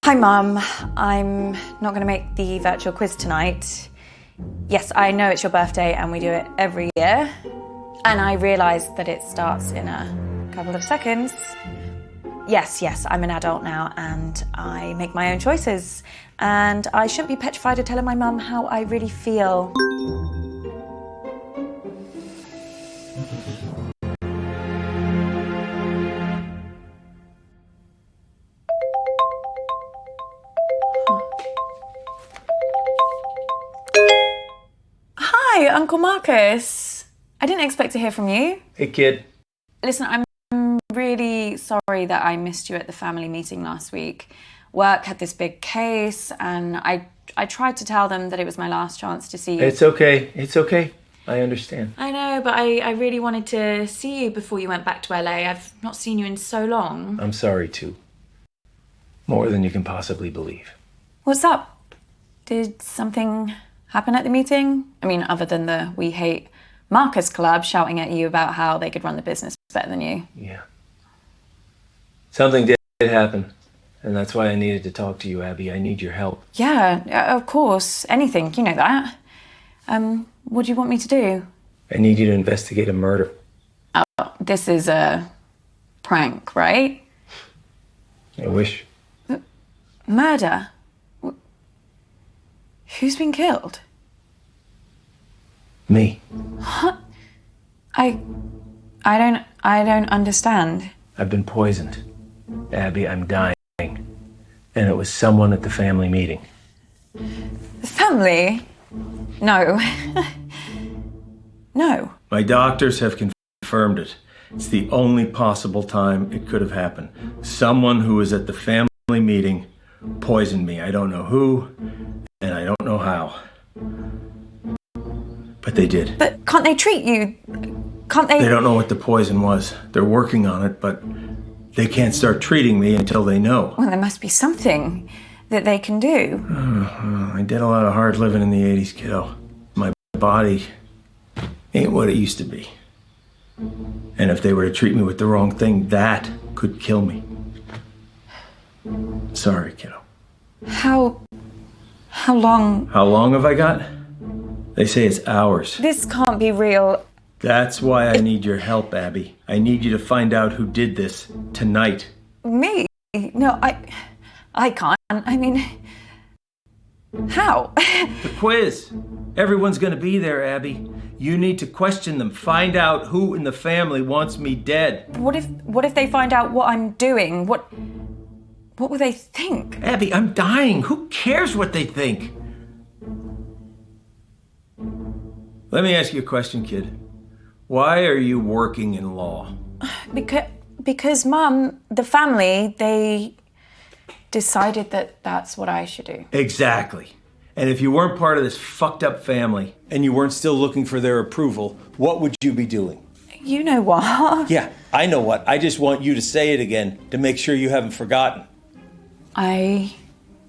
Hi Mum, I'm not going to make the virtual quiz tonight. Yes, I know it's your birthday and we do it every year. And I realise that it starts in a couple of seconds. Yes, I'm an adult now and I make my own choices. And I shouldn't be petrified of telling my mum how I really feel. Hi, Uncle Marcus. I didn't expect to hear from you. Hey, kid. Listen, I'm really sorry that I missed you at the family meeting last week. Work had this big case and I tried to tell them that it was my last chance to see you. It's okay. I understand. I know, but I really wanted to see you before you went back to LA. I've not seen you in so long. I'm sorry, too. More than you can possibly believe. What's up? Did something happen at the meeting? I mean, other than the We Hate Marcus Club shouting at you about how they could run the business better than you. Yeah. Something did happen, and that's why I needed to talk to you, Abby. I need your help. Yeah, of course. Anything, you know that. What do you want me to do? I need you to investigate a murder. Oh, this is a prank, right? I wish. Murder? Who's been killed? Me. What? I don't understand. I've been poisoned. Abby, I'm dying. And it was someone at the family meeting. The family? No. No. My doctors have confirmed it. It's the only possible time it could have happened. Someone who was at the family meeting poisoned me. I don't know who, and I don't know how. But they did. But can't they treat you? Can't they? They don't know what the poison was. They're working on it, but they can't start treating me until they know. Well, there must be something that they can do. I did a lot of hard living in the 80s, kiddo. My body ain't what it used to be. And if they were to treat me with the wrong thing, that could kill me. Sorry, kiddo. How long? How long have I got? They say it's hours. This can't be real. That's why I need your help, Abby. I need you to find out who did this tonight. Me? No, I can't. I mean, how? The quiz. Everyone's gonna be there, Abby. You need to question them. Find out who in the family wants me dead. What if they find out what I'm doing? What will they think? Abby, I'm dying. Who cares what they think? Let me ask you a question, kid. Why are you working in law? Because Mum, the family, they decided that that's what I should do. Exactly. And if you weren't part of this fucked up family and you weren't still looking for their approval, what would you be doing? You know what? Yeah, I know what. I just want you to say it again to make sure you haven't forgotten. I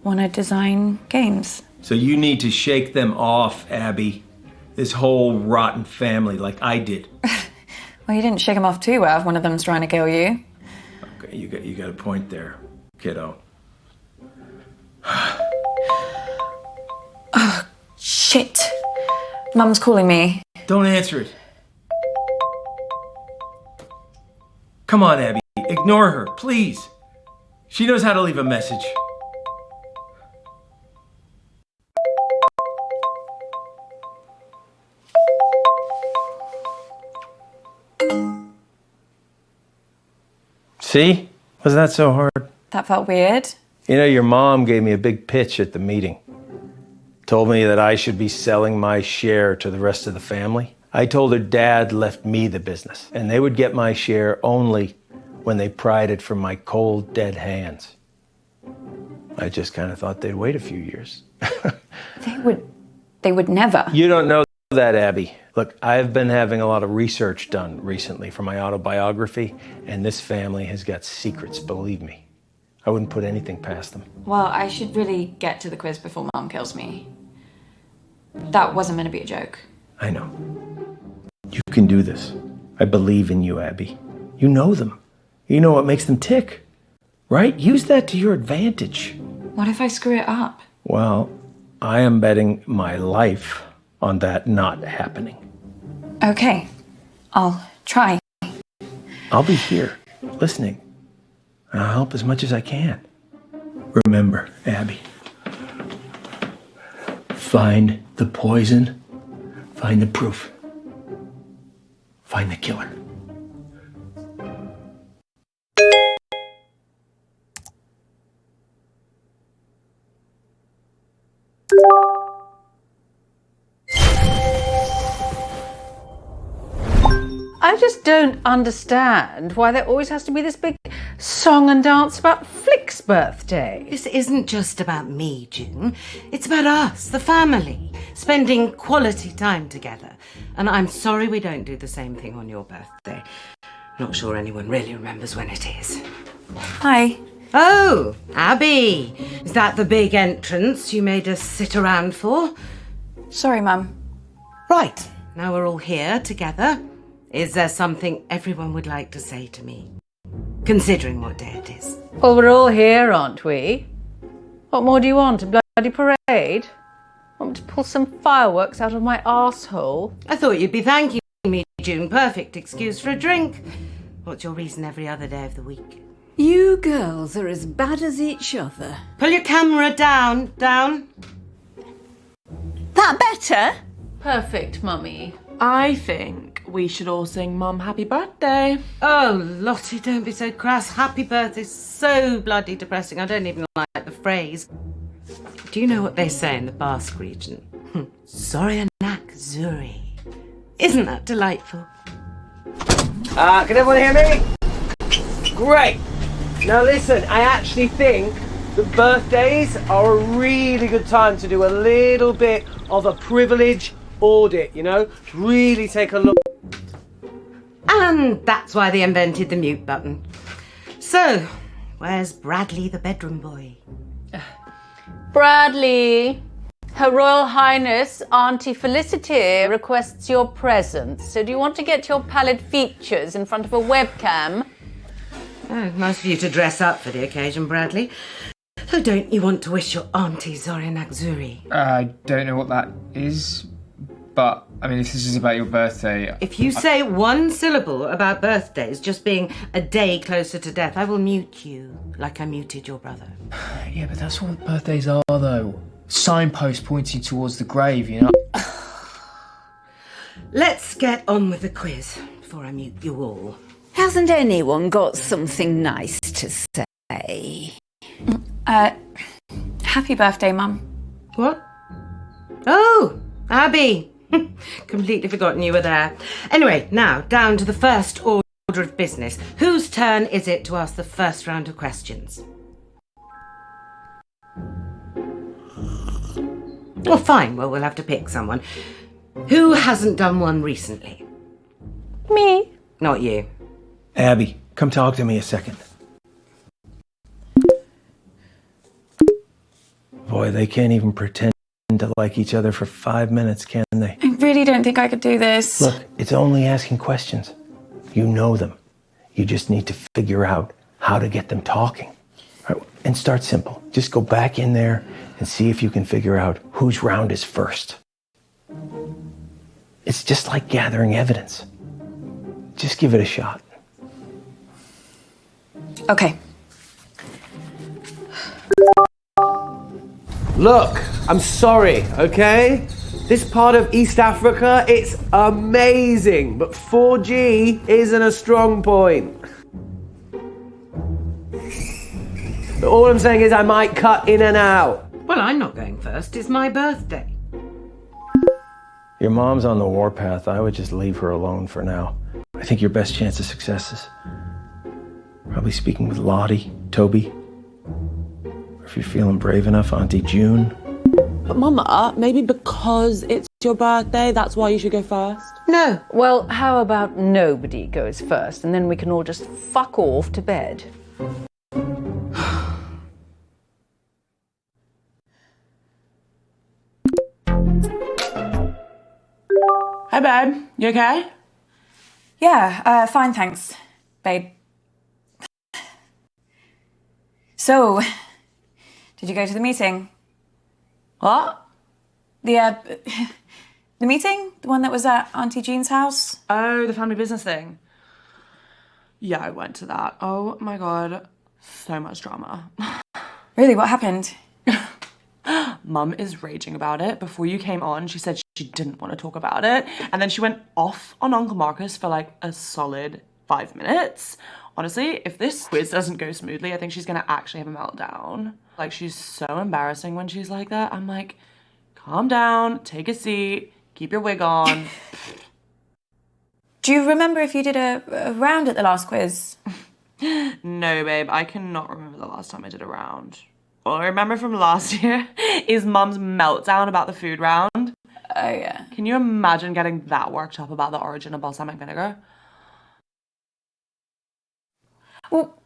want to design games. So you need to shake them off, Abby. This whole rotten family like I did. Well, you didn't shake them off too well if one of them's trying to kill you. Okay, you got a point there, kiddo. Oh, shit. Mum's calling me. Don't answer it. Come on, Abby. Ignore her, please. She knows how to leave a message. See? Wasn't that so hard? That felt weird. You know, your mom gave me a big pitch at the meeting. Told me that I should be selling my share to the rest of the family. I told her Dad left me the business, and they would get my share only when they pried it from my cold, dead hands. I just kind of thought they'd wait a few years. They would never. You don't know that, Abby. Look, I've been having a lot of research done recently for my autobiography, and this family has got secrets, believe me. I wouldn't put anything past them. Well, I should really get to the quiz before Mum kills me. That wasn't meant to be a joke. I know. You can do this. I believe in you, Abby. You know them. You know what makes them tick, right? Use that to your advantage. What if I screw it up? Well, I am betting my life on that not happening. Okay, I'll try. I'll be here, listening, and I'll help as much as I can. Remember, Abby, find the poison, find the proof, find the killer. I just don't understand why there always has to be this big song and dance about Flick's birthday. This isn't just about me, June. It's about us, the family, spending quality time together. And I'm sorry we don't do the same thing on your birthday. Not sure anyone really remembers when it is. Hi. Oh, Abby. Is that the big entrance you made us sit around for? Sorry, Mum. Right, now we're all here together. Is there something everyone would like to say to me? Considering what day it is. Well, we're all here, aren't we? What more do you want? A bloody parade? Want me to pull some fireworks out of my arsehole? I thought you'd be thanking me, June. Perfect excuse for a drink. What's your reason every other day of the week? You girls are as bad as each other. Pull your camera down. That better? Perfect, Mummy. I think we should all sing Mum Happy Birthday. Oh, Lottie, don't be so crass. Happy birthday's so bloody depressing. I don't even like the phrase. Do you know what they say in the Basque region? Zorianak Zuri. Isn't that delightful? Can everyone hear me? Great. Now listen, I actually think that birthdays are a really good time to do a little bit of a privilege audit, you know? Really take a look. And that's why they invented the mute button. So, where's Bradley the bedroom boy? Bradley, Her Royal Highness Auntie Felicity requests your presence. So do you want to get your pallid features in front of a webcam? Oh, nice of you to dress up for the occasion, Bradley. So don't you want to wish your auntie Zorianak Zuri? I don't know what that is, but I mean, if this is about your birthday... If you say one syllable about birthdays just being a day closer to death, I will mute you like I muted your brother. Yeah, but that's what birthdays are, though. Signpost pointing towards the grave, you know? Let's get on with the quiz before I mute you all. Hasn't anyone got something nice to say? Happy birthday, Mum. What? Oh, Abby. Completely forgotten you were there. Anyway, now down to the first order of business. Whose turn is it to ask the first round of questions? Oh, fine. Well, we'll have to pick someone. Who hasn't done one recently? Me. Not you. Abby, come talk to me a second. Boy, they can't even pretend to like each other for 5 minutes, can they? I really don't think I could do this. Look, it's only asking questions. You know them. You just need to figure out how to get them talking. All right, and start simple. Just go back in there and see if you can figure out whose round is first. It's just like gathering evidence. Just give it a shot. Okay. Look, I'm sorry, okay? This part of East Africa, it's amazing, but 4G isn't a strong point. But all I'm saying is I might cut in and out. Well, I'm not going first. It's my birthday. Your mom's on the warpath. I would just leave her alone for now. I think your best chance of success is probably speaking with Lottie, Toby, or if you're feeling brave enough, Auntie June. But Mama, maybe because it's your birthday, that's why you should go first? No. Well, how about nobody goes first and then we can all just fuck off to bed? Hey babe, you okay? Yeah, fine, thanks, babe. So, Did you go to the meeting? What? The the meeting? The one that was at Auntie Jean's house? Oh, the family business thing. Yeah, I went to that. Oh my god, so much drama. Really, what happened? Mum is raging about it. Before you came on, she said she didn't want to talk about it. And then she went off on Uncle Marcus for like a solid 5 minutes. Honestly, if this quiz doesn't go smoothly, I think she's gonna actually have a meltdown. Like, she's so embarrassing when she's like that. I'm like, calm down, take a seat, keep your wig on. Do you remember if you did a round at the last quiz? No, babe, I cannot remember the last time I did a round. All I remember from last year is Mum's meltdown about the food round. Oh, yeah. Can you imagine getting that worked up about the origin of balsamic vinegar? Well,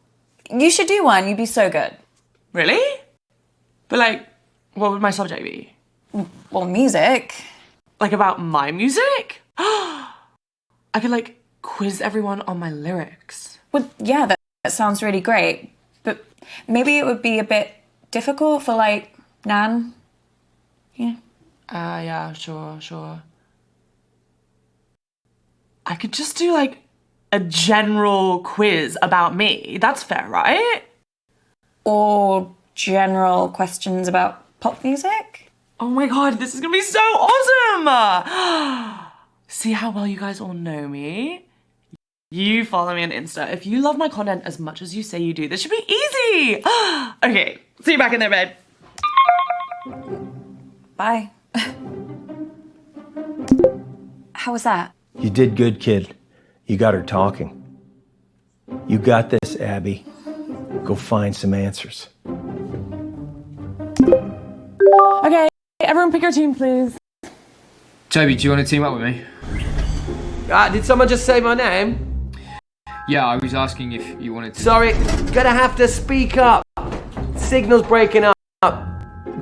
you should do one. You'd be so good. Really? But like, what would my subject be? Well, music. Like about my music? I could like quiz everyone on my lyrics. Well, yeah, that sounds really great. But maybe it would be a bit difficult for, like, Nan. Yeah. Yeah, sure. I could just do like a general quiz about me. That's fair, right? Or general questions about pop music? Oh my god, this is gonna be so awesome! See how well you guys all know me? You follow me on Insta. If you love my content as much as you say you do, this should be easy! Okay, see you back in there, babe. Bye. How was that? You did good, kid. You got her talking. You got this, Abby. Go find some answers. Okay, everyone pick your team, please. Toby, do you want to team up with me? Did someone just say my name? Yeah, I was asking if you wanted to. Sorry, gonna have to speak up. Signal's breaking up.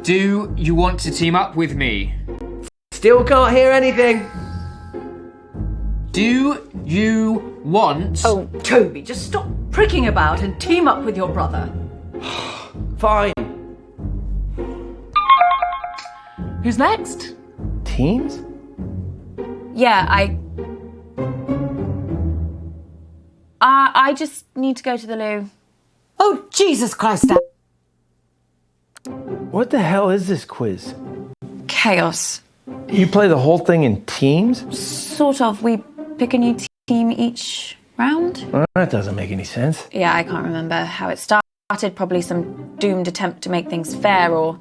Do you want to team up with me? Still can't hear anything. Do you want... Oh, Toby, just stop pricking about and team up with your brother. Fine. Who's next? Teams? Yeah, I just need to go to the loo. Oh, Jesus Christ, Dad. What the hell is this quiz? Chaos. You play the whole thing in teams? Sort of. We pick a new team each round. Well, that doesn't make any sense. Yeah, I can't remember how it started. Probably some doomed attempt to make things fair or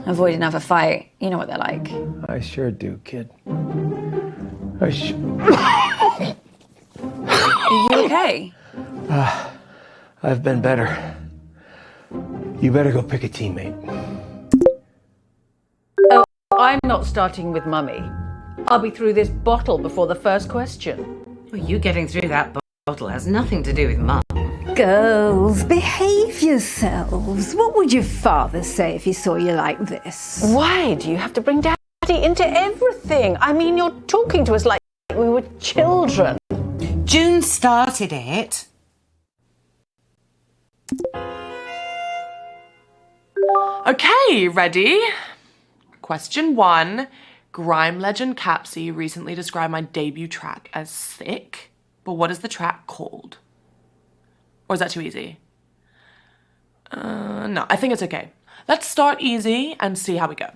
avoid another fight. You know what they're like. I sure do, kid. Are you okay? I've been better. You better go pick a teammate. Oh, I'm not starting with Mummy. I'll be through this bottle before the first question. Well, you getting through that bottle has nothing to do with Mum. Girls, behave yourselves. What would your father say if he saw you like this? Why do you have to bring Daddy into everything? I mean, you're talking to us like we were children. June started it. Okay, ready? Question 1. Grime legend Capsy recently described my debut track as sick, but what is the track called? Or is that too easy? No, I think it's okay. Let's start easy and see how we go.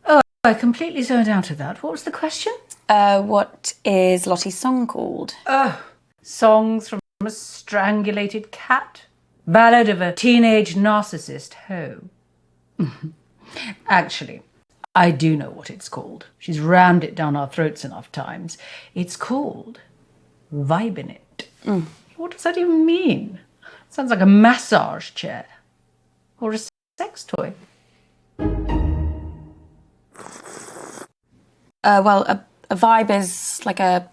Oh, I completely zoned out of that. What was the question? What is Lottie's song called? Songs from a strangulated cat? Ballad of a teenage narcissist hoe. Actually, I do know what it's called. She's rammed it down our throats enough times. It's called Vibin' It. What does that even mean? Sounds like a massage chair. Or a sex toy. Well, a vibe is like a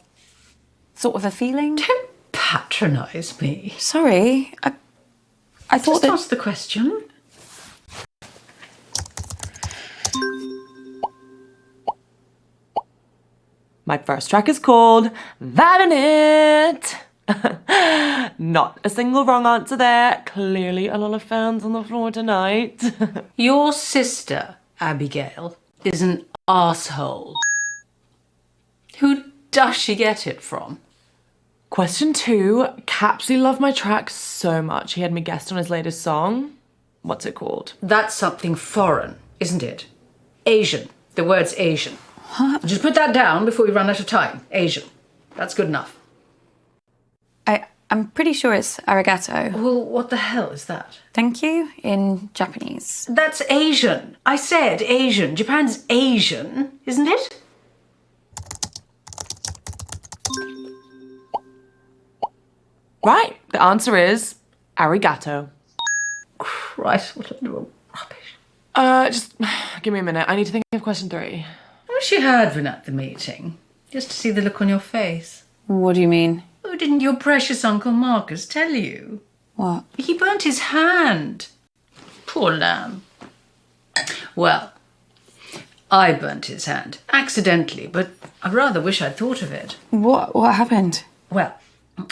sort of a feeling. Don't patronise me. Sorry, I thought Just that... ask the question. My first track is called Vibin' It. Not a single wrong answer there. Clearly a lot of fans on the floor tonight. Your sister, Abigail, is an asshole. Who does she get it from? Question 2. Capsy loved my track so much he had me guest on his latest song. What's it called? That's something foreign, isn't it? Asian. The word's Asian. Just put that down before we run out of time. Asian. That's good enough. I'm pretty sure it's arigato. Well, what the hell is that? Thank you in Japanese. That's Asian. I said Asian. Japan's Asian, isn't it? Right, the answer is arigato. Christ, what a little rubbish. Just give me a minute. I need to think of question 3. I wish you had been at the meeting, just to see the look on your face. What do you mean? Oh, didn't your precious Uncle Marcus tell you? What? He burnt his hand. Poor lamb. Well, I burnt his hand. Accidentally, but I rather wish I'd thought of it. What happened? Well,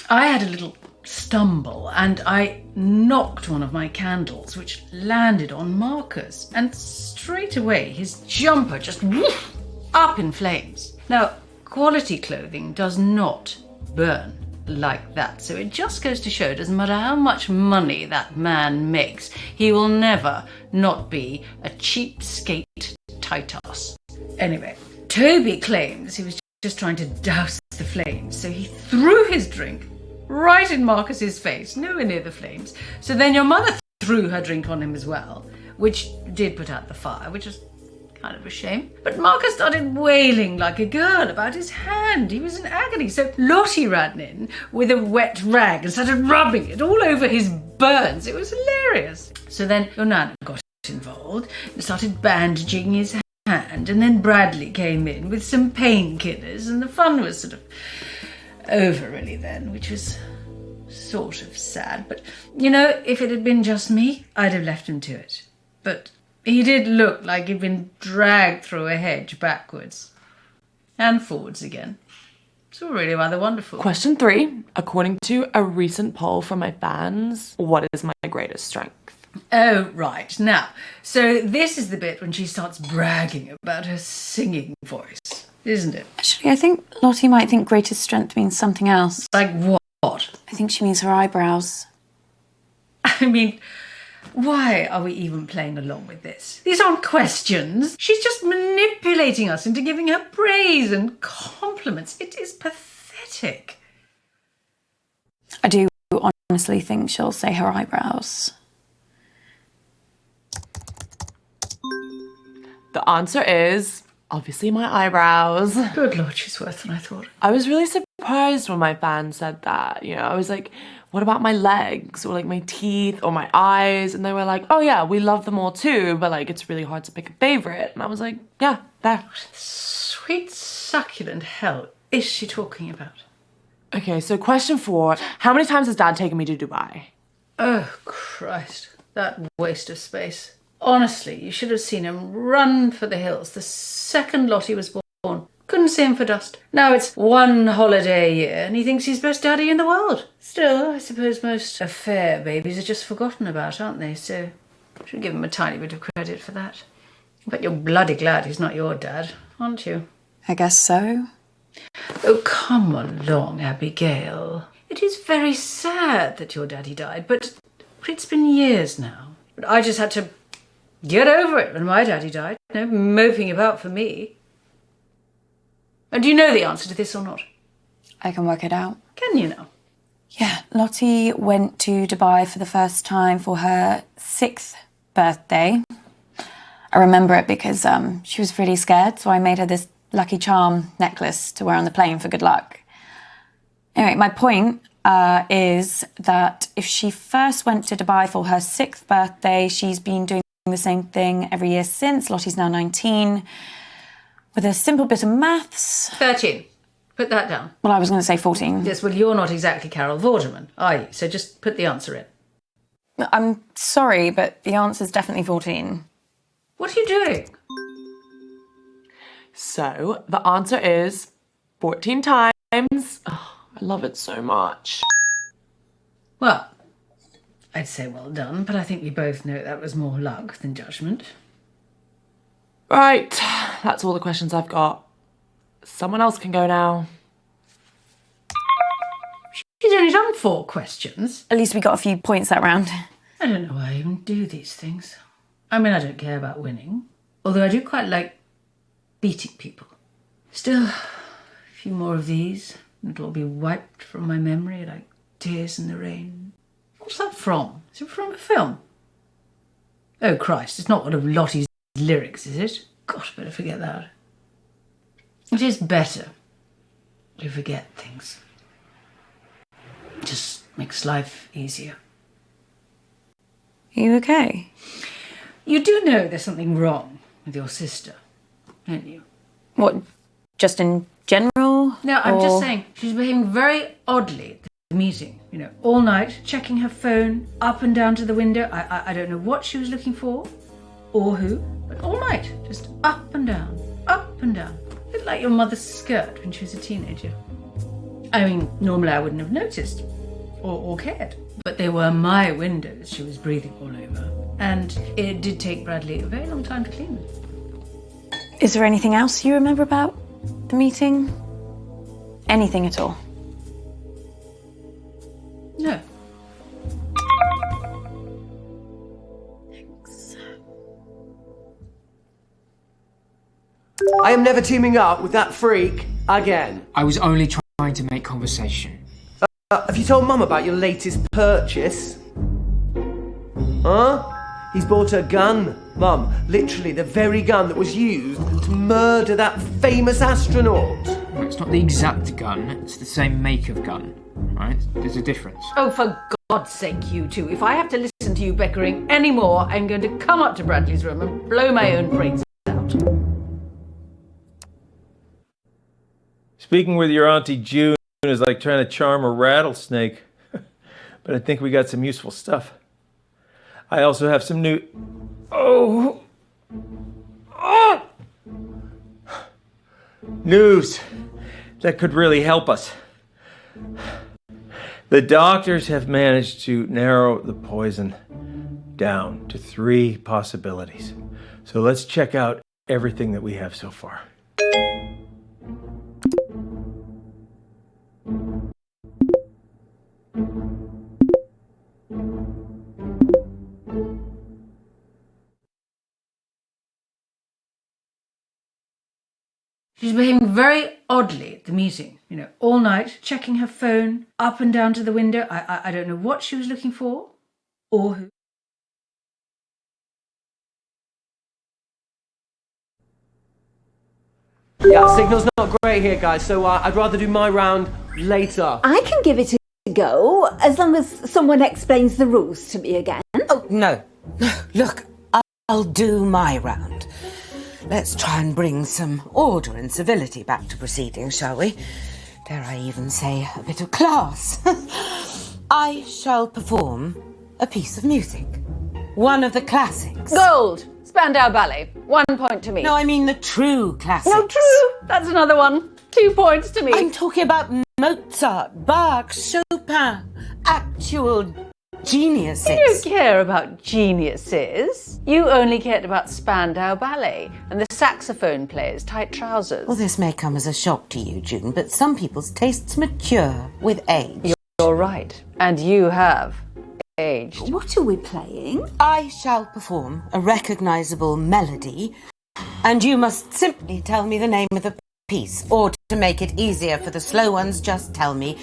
I had a little stumble and I knocked one of my candles, which landed on Marcus, and straight away his jumper just woof, up in flames. Now, quality clothing does not burn like that, so it just goes to show, doesn't matter how much money that man makes, he will never not be a cheapskate tight-ass. Anyway, Toby claims he was just trying to douse the flames, so he threw his drink right in Marcus's face, nowhere near the flames. So then your mother threw her drink on him as well, which did put out the fire, which was kind of a shame. But Marcus started wailing like a girl about his hand. He was in agony. So Lottie ran in with a wet rag and started rubbing it all over his burns. It was hilarious. So then your Nana got involved and started bandaging his hand, and then Bradley came in with some painkillers, and the fun was sort of over really then, which was sort of sad. But, you know, if it had been just me, I'd have left him to it. But he did look like he'd been dragged through a hedge backwards and forwards again. It's all really rather wonderful. Question 3. According to a recent poll from my fans, what is my greatest strength? Oh, right. Now, so this is the bit when she starts bragging about her singing voice, isn't it? Actually, I think Lottie might think greatest strength means something else. Like what? I think she means her eyebrows. I mean, why are we even playing along with this? These aren't questions. She's just manipulating us into giving her praise and compliments. It is pathetic. I do honestly think she'll say her eyebrows. The answer is obviously my eyebrows. Good Lord, she's worse than I thought. I was really surprised when my fans said that. You know, I was like, what about my legs or like my teeth or my eyes? And they were like, oh yeah, we love them all too, but like it's really hard to pick a favorite. And I was like, yeah, there. Sweet succulent hell is she talking about? Okay, so question 4. How many times has Dad taken me to Dubai? Oh, Christ. That waste of space. Honestly, you should have seen him run for the hills the second Lottie was born. Couldn't see him for dust. Now it's one holiday a year and he thinks he's best daddy in the world. Still, I suppose most affair babies are just forgotten about, aren't they? So I should give him a tiny bit of credit for that. But you're bloody glad he's not your dad, aren't you? I guess so. Oh, come along, Abigail. It is very sad that your daddy died, but it's been years now. But I just had to get over it when my daddy died. No moping about for me. And do you know the answer to this or not? I can work it out. Can you now? Yeah, Lottie went to Dubai for the first time for her 6th birthday. I remember it because she was really scared, so I made her this Lucky Charm necklace to wear on the plane for good luck. Anyway, my point is that if she first went to Dubai for her 6th birthday, she's been doing the same thing every year since. Lottie's now 19. With a simple bit of maths... 13. Put that down. Well, I was going to say 14. Yes, well, you're not exactly Carol Vorderman, are you? So just put the answer in. I'm sorry, but the answer's definitely 14. What are you doing? So the answer is 14 times. Oh, I love it so much. Well, I'd say well done, but I think we both know that was more luck than judgment. Right, that's all the questions I've got. Someone else can go now. She's only done 4 questions. At least we got a few points that round. I don't know why I even do these things. I mean, I don't care about winning, although I do quite like beating people. Still, a few more of these, and it'll all be wiped from my memory like tears in the rain. What's that from? Is it from a film? Oh, Christ, it's not one of Lottie's lyrics, is it? God, I better forget that. It is better to forget things. It just makes life easier. Are you okay? You do know there's something wrong with your sister, don't you? What, just in general? No, I'm Or- just saying, she's behaving very oddly at the meeting. You know, all night, checking her phone, up and down to the window. I don't know what she was looking for, or who, but all night, just up and down, up and down. A bit like your mother's skirt when she was a teenager. I mean, normally I wouldn't have noticed, or cared. But they were my windows she was breathing all over. And it did take Bradley a very long time to clean them. Is there anything else you remember about the meeting? Anything at all? No. I am never teaming up with that freak again. I was only trying to make conversation. Have you told Mum about your latest purchase? Huh? He's bought a gun, Mum. Literally the very gun that was used to murder that famous astronaut. No, it's not the exact gun, it's the same make of gun, right? There's a difference. Oh, for God's sake, you two. If I have to listen to you bickering anymore, I'm going to come up to Bradley's room and blow my own brains out. Speaking with your Auntie June is like trying to charm a rattlesnake. But I think we got some useful stuff. I also have some new... news that could really help us. The doctors have managed to narrow the poison down to 3 possibilities. So let's check out everything that we have so far. She's behaving very oddly at the meeting. You know, all night, checking her phone, up and down to the window. I don't know what she was looking for, or who. Yeah, signal's not great here, guys, so I'd rather do my round later. I can give it a go, as long as someone explains the rules to me again. Oh, no. Look, I'll do my round. Let's try and bring some order and civility back to proceedings, shall we? Dare I even say a bit of class? I shall perform a piece of music. One of the classics. Gold! Spandau Ballet. 1 point to me. No, I mean the true classics. No, true. That's another one. 2 points to me. I'm talking about Mozart, Bach, Chopin. Actual geniuses. You don't care about geniuses. You only cared about Spandau Ballet and the saxophone player's tight trousers. Well, this may come as a shock to you, June, but some people's tastes mature with age. You're right. And you have aged. What are we playing? I shall perform a recognisable melody, and you must simply tell me the name of the piece, or to make it easier for the slow ones, just tell me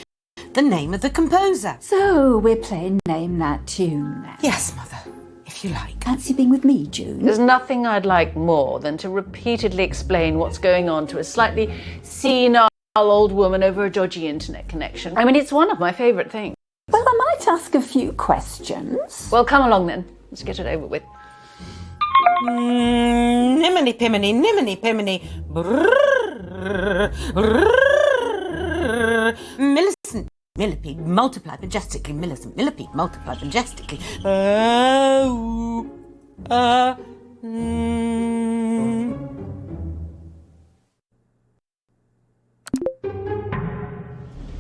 the name of the composer. So we're playing Name That Tune now. Yes, Mother, if you like. Fancy being with me, June? There's nothing I'd like more than to repeatedly explain what's going on to a slightly senile old woman over a dodgy internet connection. I mean, it's one of my favourite things. Well, I might ask a few questions. Well, come along then. Let's get it over with. Niminy piminy, niminy piminy. Brrrr, brrrr. Millicent millipede, multiply majestically. Millicent millipede, multiply majestically.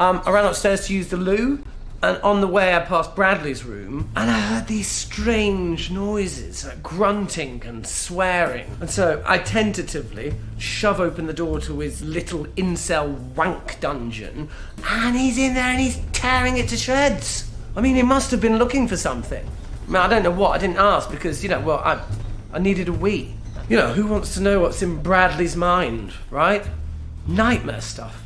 I ran upstairs to use the loo, and on the way I passed Bradley's room, and I heard these strange noises, like grunting and swearing. And so I tentatively shove open the door to his little incel wank dungeon, and he's in there and he's tearing it to shreds. I mean, he must have been looking for something. I mean, I don't know what, I didn't ask because, I needed a wee. Who wants to know what's in Bradley's mind, right? Nightmare stuff.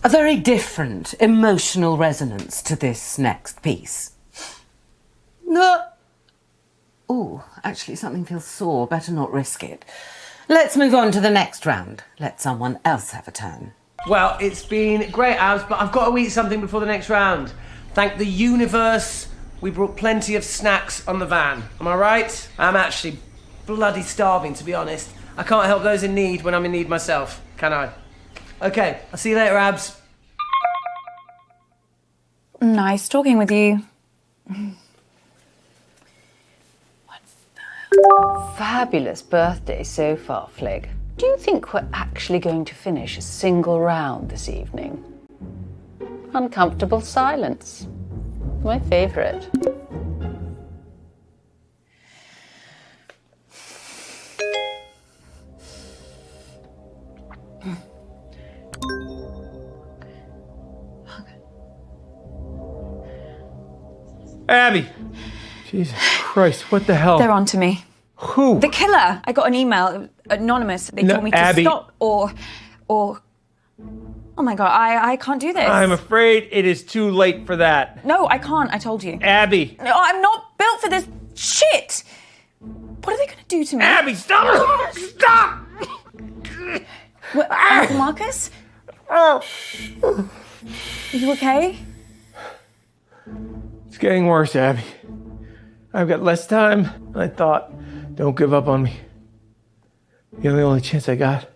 A very different emotional resonance to this next piece. No. Ooh, actually something feels sore. Better not risk it. Let's move on to the next round. Let someone else have a turn. Well, it's been great, Abs, but I've got to eat something before the next round. Thank the universe, we brought plenty of snacks on the van. Am I right? I'm actually bloody starving, to be honest. I can't help those in need when I'm in need myself, can I? Okay, I'll see you later, Abs. Nice talking with you. Fabulous birthday so far, Flig. Do you think we're actually going to finish a single round this evening? Uncomfortable silence. My favourite. Abby! Jesus Christ, what the hell? They're on to me. Who? The killer. I got an email, anonymous. They told me to Abby. stop or... Oh my God, I can't do this. I'm afraid it is too late for that. No, I can't, I told you. Abby! No, I'm not built for this shit! What are they gonna do to me? Abby, stop! Stop! What, Uncle Marcus? Are you okay? It's getting worse, Abby. I've got less time than I thought. Don't give up on me. You're the only chance I got.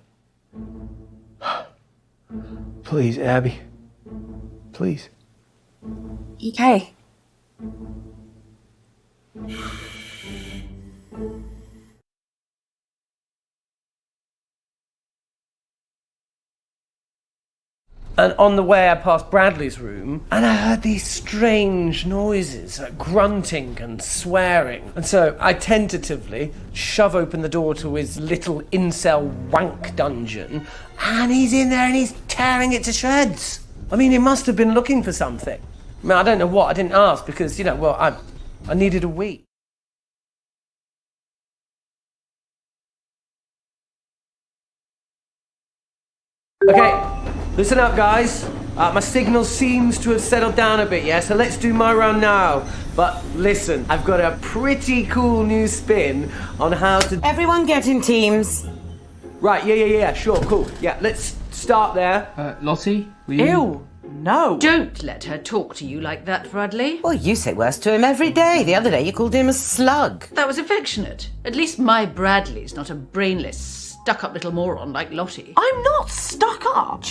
Please, Abby. Please. Okay. And on the way I passed Bradley's room, and I heard these strange noises, like grunting and swearing. And so I tentatively shove open the door to his little incel wank dungeon, and he's in there and he's tearing it to shreds. I mean, he must have been looking for something. I mean, I don't know what, I didn't ask because, I needed a wee. Okay. Listen up, guys. My signal seems to have settled down a bit, yeah? So let's do my round now. But listen, I've got a pretty cool new spin on how to... Everyone get in teams. Right, yeah, sure, cool. Yeah, let's start there. Lottie, will you? Ew, no. Don't let her talk to you like that, Bradley. Well, you say worse to him every day. The other day you called him a slug. That was affectionate. At least my Bradley's not a brainless, stuck-up little moron like Lottie. I'm not stuck up.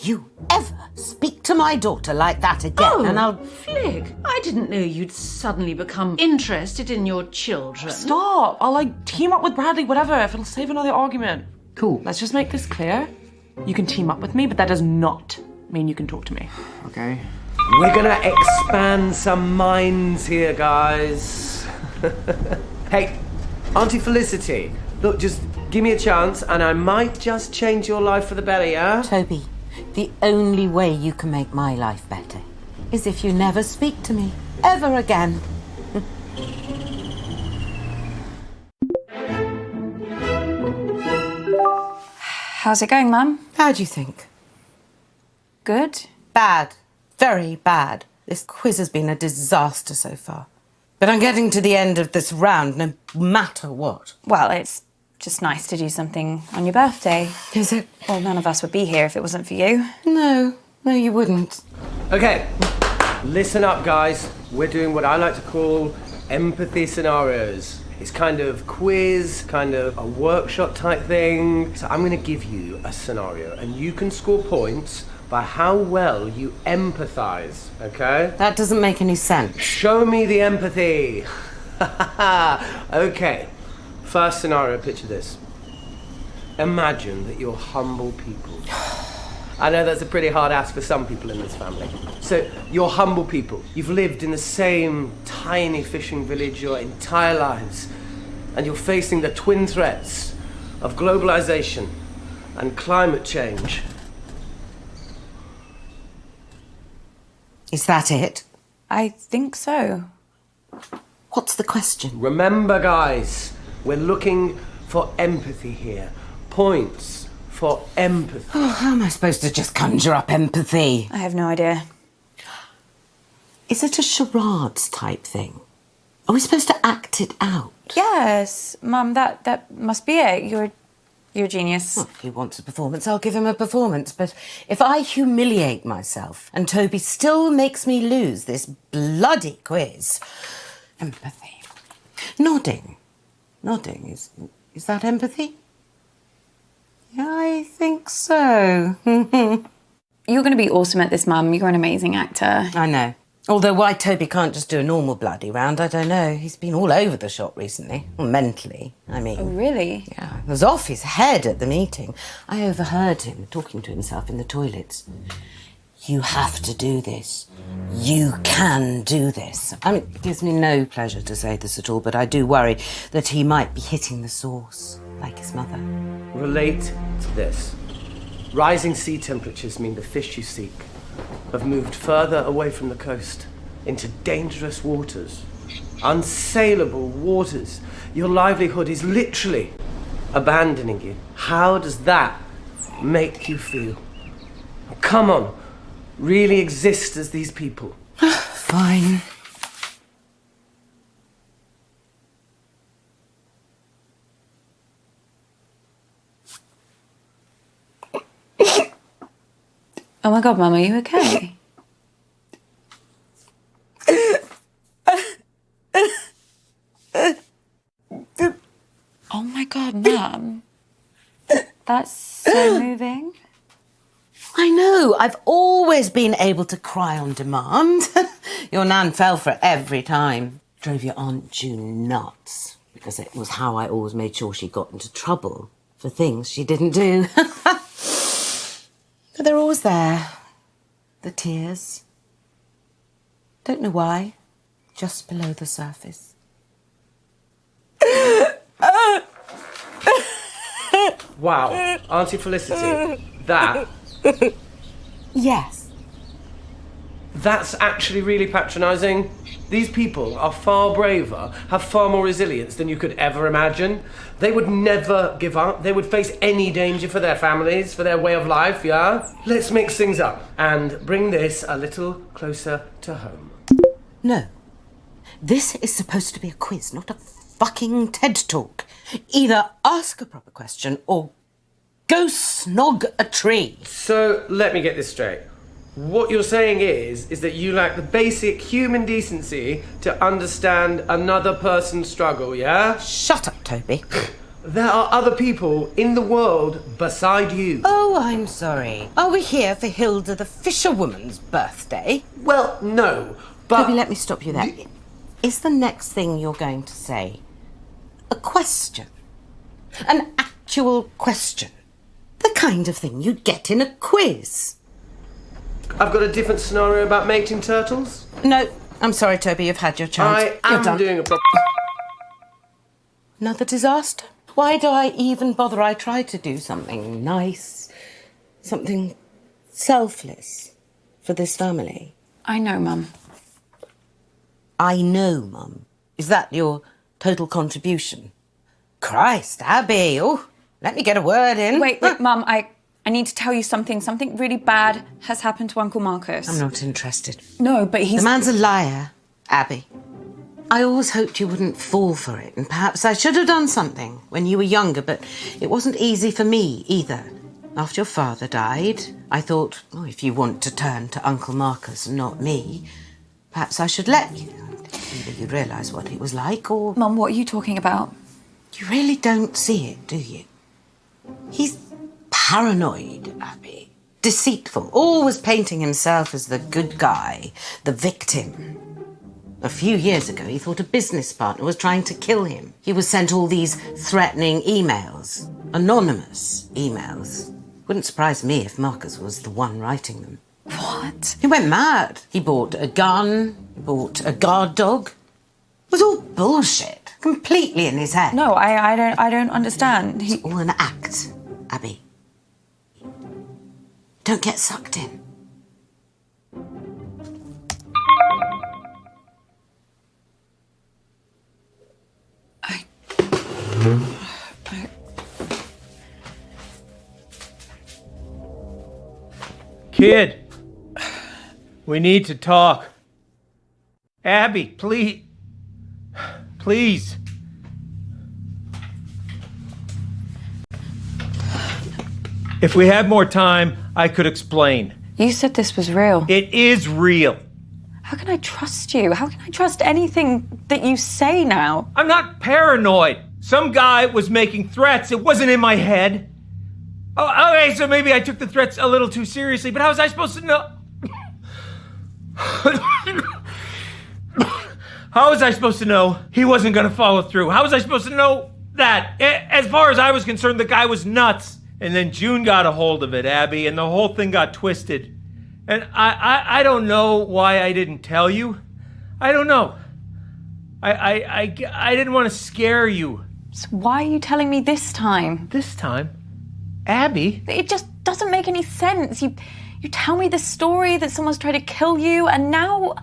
You ever speak to my daughter like that again, and I'll... Flig, I didn't know you'd suddenly become interested in your children. Stop. I'll team up with Bradley, whatever, if it'll save another argument. Cool. Let's just make this clear. You can team up with me, but that does not mean you can talk to me. Okay. We're gonna expand some minds here, guys. Hey, Auntie Felicity, look, just give me a chance and I might just change your life for the better, yeah? Toby, the only way you can make my life better is if you never speak to me ever again. How's it going, Mum? How do you think? Good? Bad. Very bad. This quiz has been a disaster so far. But I'm getting to the end of this round no matter what. Well, it's just nice to do something on your birthday. Is it? Well, none of us would be here if it wasn't for you. No, you wouldn't. Okay, listen up, guys. We're doing what I like to call empathy scenarios. It's kind of quiz, kind of a workshop type thing. So I'm going to give you a scenario and you can score points by how well you empathize, okay? That doesn't make any sense. Show me the empathy. Okay, first scenario, picture this. Imagine that you're humble people. I know that's a pretty hard ask for some people in this family. So, you're humble people. You've lived in the same tiny fishing village your entire lives. And you're facing the twin threats of globalization and climate change. Is that it? I think so. What's the question? Remember, guys, we're looking for empathy here. Points for empathy. Oh, how am I supposed to just conjure up empathy? I have no idea. Is it a charades type thing? Are we supposed to act it out? Yes, Mum, that must be it. You're a genius. Well, if he wants a performance, I'll give him a performance. But if I humiliate myself and Toby still makes me lose this bloody quiz... Empathy. Nodding. Nodding. Is that empathy? Yeah, I think so. You're going to be awesome at this, Mum. You're an amazing actor. I know. Although why Toby can't just do a normal bloody round, I don't know. He's been all over the shop recently. Well, mentally, I mean. Oh, really? Yeah, he was off his head at the meeting. I overheard him talking to himself in the toilets. You have to do this. You can do this. I mean, it gives me no pleasure to say this at all, but I do worry that he might be hitting the source, like his mother. Relate to this. Rising sea temperatures mean the fish you seek have moved further away from the coast into dangerous waters, unsaleable waters. Your livelihood is literally abandoning you. How does that make you feel? Come on, really exist as these people. Fine. Oh my God, Mum, are you okay? Oh my God, Mum. That's so moving. I know. I've always been able to cry on demand. Your nan fell for it every time. Drove your Aunt June nuts because it was how I always made sure she got into trouble for things she didn't do. But they're always there. The tears. Don't know why. Just below the surface. Wow, Auntie Felicity, that... Yes. That's actually really patronising. These people are far braver, have far more resilience than you could ever imagine. They would never give up. They would face any danger for their families, for their way of life, yeah? Let's mix things up and bring this a little closer to home. No. This is supposed to be a quiz, not a fucking TED Talk. Either ask a proper question or go snog a tree. So, let me get this straight. What you're saying is that you lack the basic human decency to understand another person's struggle, yeah? Shut up, Toby. There are other people in the world beside you. Oh, I'm sorry. Are we here for Hilda the fisherwoman's birthday? Well, no, but... Toby, let me stop you there. Is the next thing you're going to say a question? An actual question? The kind of thing you'd get in a quiz. I've got a different scenario about mating turtles. No, I'm sorry, Toby, you've had your chance. I You're am done. doing a proper... Another disaster? Why do I even bother? I try to do something nice, something selfless for this family. I know, Mum. I know, Mum. Is that your total contribution? Christ, Abby. Oh, let me get a word in. Wait, Mum, I need to tell you something. Something really bad has happened to Uncle Marcus. I'm not interested. No, but he's... The man's a liar, Abby. I always hoped you wouldn't fall for it, and perhaps I should have done something when you were younger, but it wasn't easy for me either. After your father died, I thought, oh, if you want to turn to Uncle Marcus and not me, perhaps I should let you. Either you'd realise what it was like, or... Mum, what are you talking about? You really don't see it, do you? He's paranoid, Abby. Deceitful, always painting himself as the good guy, the victim. A few years ago, he thought a business partner was trying to kill him. He was sent all these threatening emails, anonymous emails. Wouldn't surprise me if Marcus was the one writing them. What? He went mad. He bought a gun, he bought a guard dog. It was all bullshit. Completely in his head. No, I don't understand. It's all an act, Abby. Don't get sucked in. Kid, we need to talk. Abby, please. Please. If we had more time, I could explain. You said this was real. It is real. How can I trust you? How can I trust anything that you say now? I'm not paranoid. Some guy was making threats. It wasn't in my head. Oh, okay, so maybe I took the threats a little too seriously, but how was I supposed to know? How was I supposed to know he wasn't going to follow through? How was I supposed to know that? As far as I was concerned, the guy was nuts. And then June got a hold of it, Abby, and the whole thing got twisted. And I don't know why I didn't tell you. I don't know. I didn't want to scare you. So why are you telling me this time? This time? Abby? It just doesn't make any sense. You tell me the story that someone's tried to kill you, and now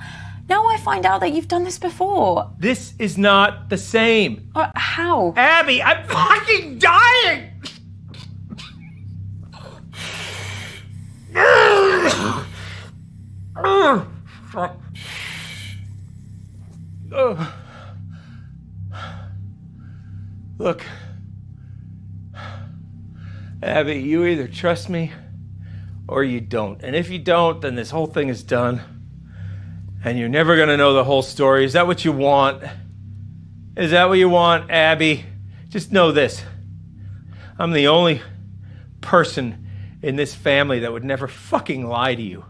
I find out that you've done this before. This is not the same. How? Abby, I'm fucking dying! Look, Abby, you either trust me or you don't. And if you don't, then this whole thing is done. And you're never gonna know the whole story. Is that what you want? Is that what you want, Abby? Just know this. I'm the only person in this family that would never fucking lie to you.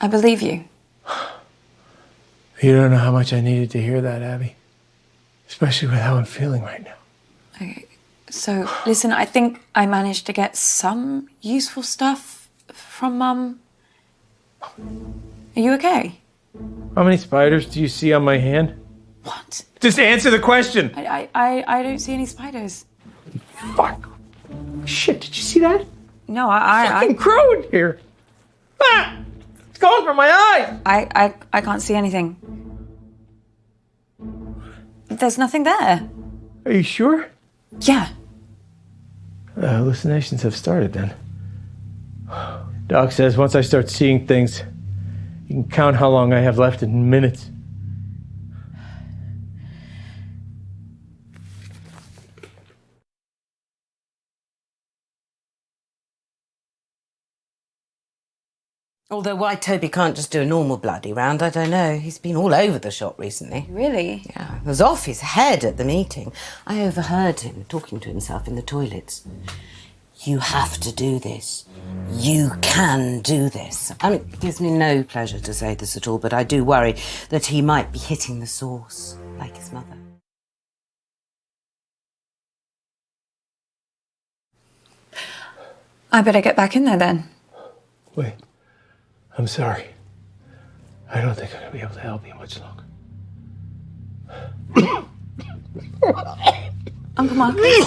I believe you. You don't know how much I needed to hear that, Abby. Especially with how I'm feeling right now. Okay, so listen, I think I managed to get some useful stuff from Mum. Are you okay? How many spiders do you see on my hand? What? Just answer the question. I don't see any spiders. Fuck. Shit, did you see that? No, Fucking crow in here. Ah! It's going from my eyes. I can't see anything. There's nothing there. Are you sure? Yeah. Hallucinations have started then. Doc says once I start seeing things, you can count how long I have left in minutes. Although why Toby can't just do a normal bloody round, I don't know. He's been all over the shop recently. Really? Yeah, he was off his head at the meeting. I overheard him talking to himself in the toilets. You have to do this. You can do this. I mean, it gives me no pleasure to say this at all, but I do worry that he might be hitting the source, like his mother. I better get back in there then. Wait. I'm sorry. I don't think I'm going to be able to help you much longer. Uncle Marcus?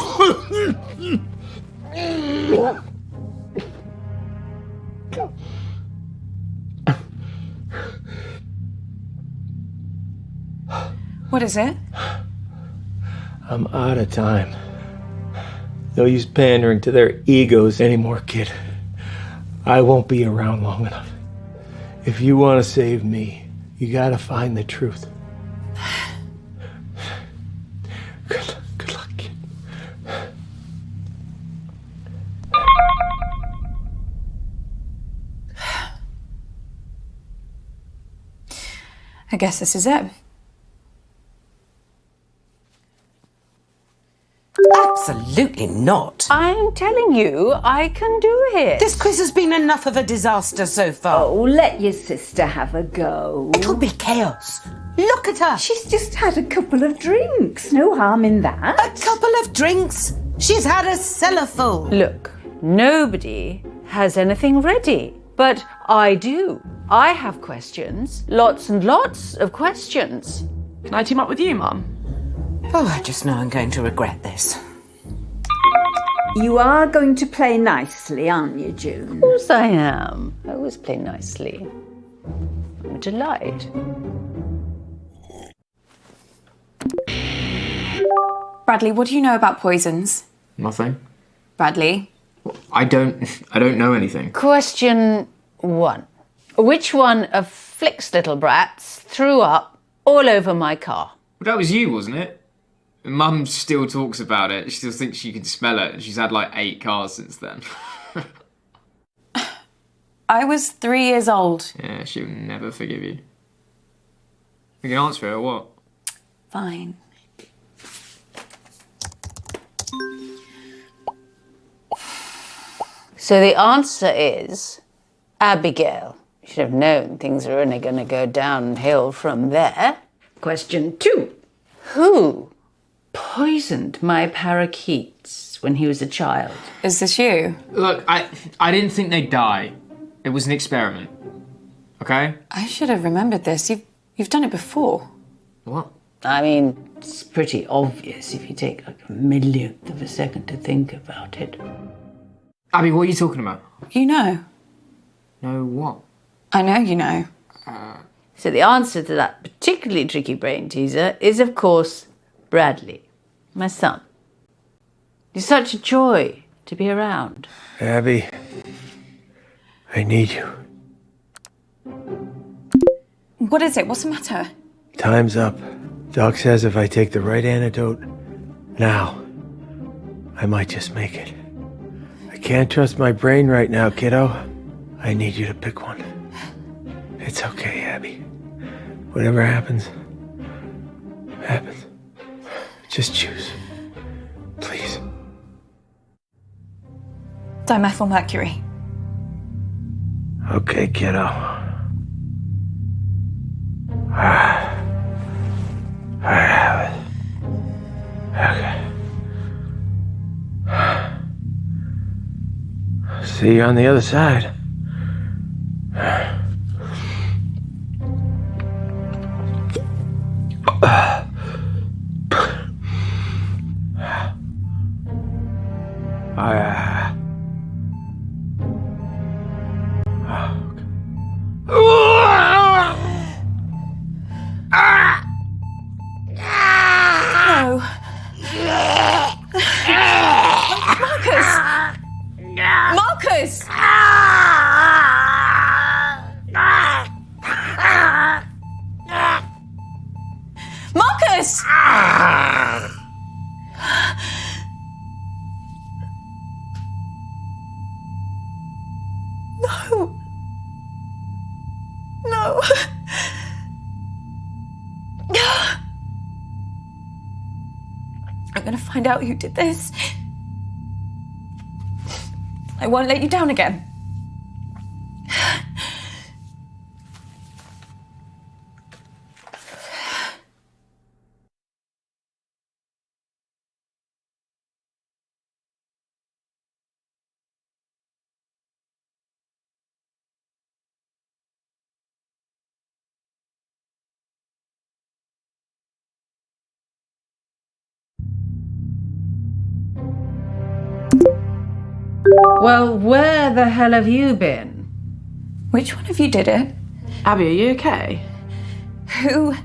What is it? I'm out of time. No use pandering to their egos anymore, kid. I won't be around long enough. If you want to save me, you gotta find the truth. Good luck, kid. I guess this is it. Absolutely not. I'm telling you, I can do it. This quiz has been enough of a disaster so far. Oh, let your sister have a go. It'll be chaos. Look at her. She's just had a couple of drinks. No harm in that. A couple of drinks. She's had a cellar full. Look, nobody has anything ready, but I do. I have questions. Lots and lots of questions. Can I team up with you, Mum? Oh, I just know I'm going to regret this. You are going to play nicely, aren't you, June? Of course I am. I always play nicely. I'm a delight. Bradley, what do you know about poisons? Nothing. Bradley? I don't know anything. Question 1. Which one of Flick's little brats threw up all over my car? Well, that was you, wasn't it? Mum still talks about it. She still thinks she can smell it. She's had like 8 cars since then. I was 3 years old. Yeah, she'll never forgive you. You can answer it or what? Fine. So the answer is Abigail. You should have known things are only going to go downhill from there. Question 2. Who? Poisoned my parakeets when he was a child. Is this you? Look, I didn't think they'd die. It was an experiment. Okay? I should have remembered this. You've done it before. What? I mean, it's pretty obvious if you take like a millionth of a second to think about it. Abby, what are you talking about? You know. No, what? I know you know. So the answer to that particularly tricky brain teaser is, of course, Bradley, my son. You're such a joy to be around. Abby, I need you. What is it? What's the matter? Time's up. Doc says if I take the right antidote now, I might just make it. I can't trust my brain right now, kiddo. I need you to pick one. It's okay, Abby. Whatever happens, happens. Just choose. Please. Dimethylmercury. Okay, kiddo. I have it. Okay. See you on the other side. No. Marcus! Marcus! Marcus! No. No. I'm gonna find out who did this. I won't let you down again. Well, where the hell have you been? Which one of you did it? Abby, are you okay? Who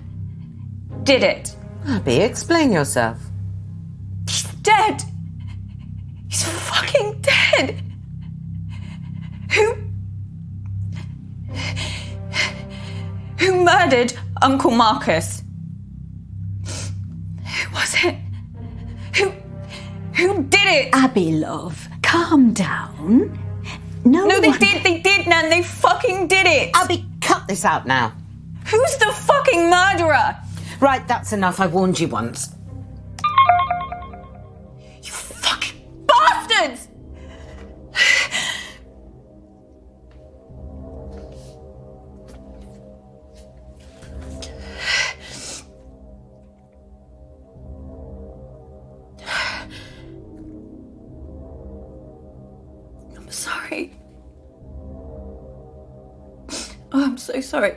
did it? Abby, explain yourself. He's dead. He's fucking dead. Who murdered Uncle Marcus? Who was it? Who did it? Abby, love, calm down. No, they did, Nan. They fucking did it. Abby, cut this out now. Who's the fucking murderer? Right, that's enough. I warned you once. You fucking bastards! so sorry.